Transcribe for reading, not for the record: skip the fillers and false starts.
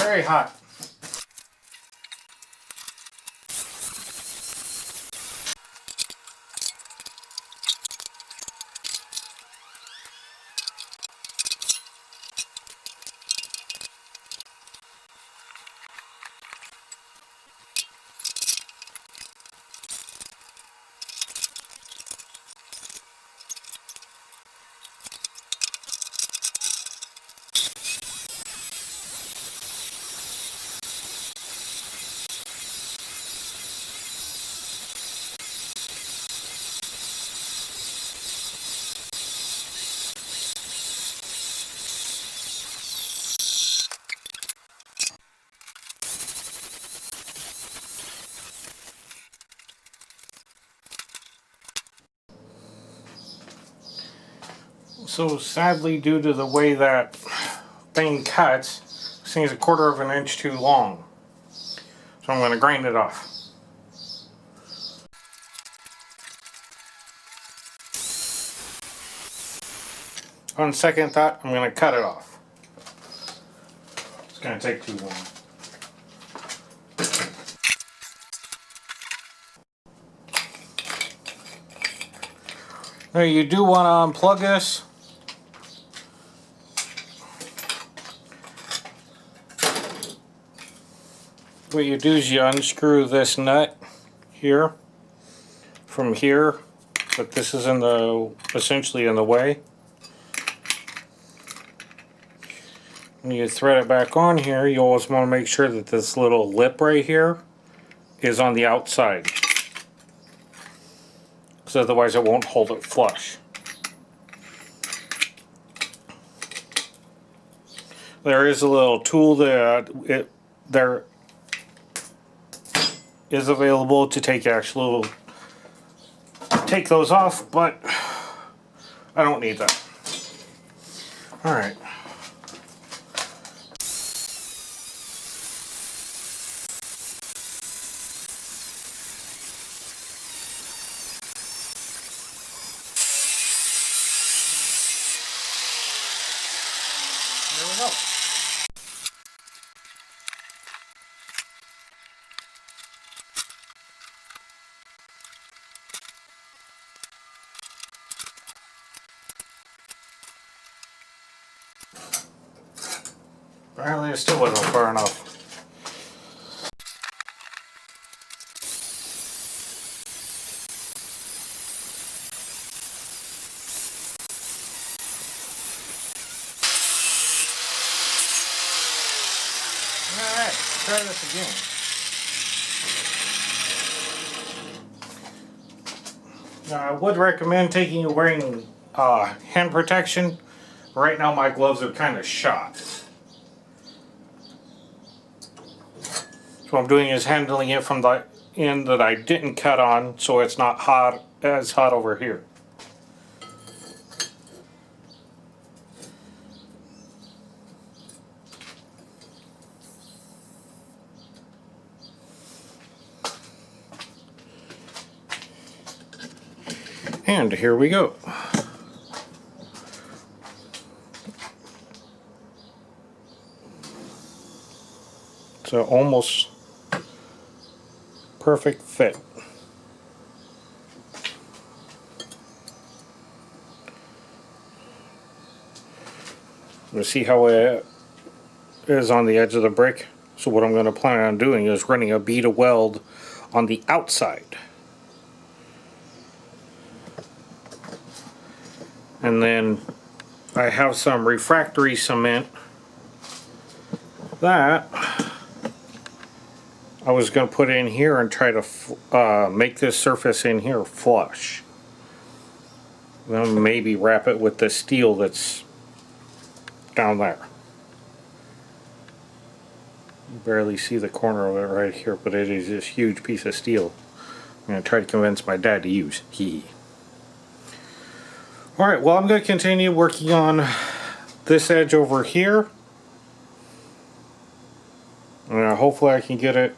Very hot. So sadly, due to the way that thing cuts, this thing's 1/4 of an inch too long. So I'm going to grind it off. On second thought, I'm going to cut it off. It's going to take too long. Now you do want to unplug this. What you do is you unscrew this nut here from here, but this is essentially in the way. When you thread it back on here, you always want to make sure that this little lip right here is on the outside, because otherwise it won't hold it flush. There is a little tool that there is available to take those off, but I don't need that. All right. There we go. Apparently it still wasn't far enough. Alright, try this again. Now I would recommend wearing hand protection. Right now my gloves are kind of shot. So what I'm doing is handling it from the end that I didn't cut on, so it's not as hot over here. And here we go. So almost perfect fit. You see how it is on the edge of the brick? So what I'm going to plan on doing is running a bead of weld on the outside. And then I have some refractory cement that I was going to put in here and try to make this surface in here flush. Then maybe wrap it with the steel that's down there. You barely see the corner of it right here, but it is this huge piece of steel I'm going to try to convince my dad to use. Alright, well I'm going to continue working on this edge over here. And hopefully I can get it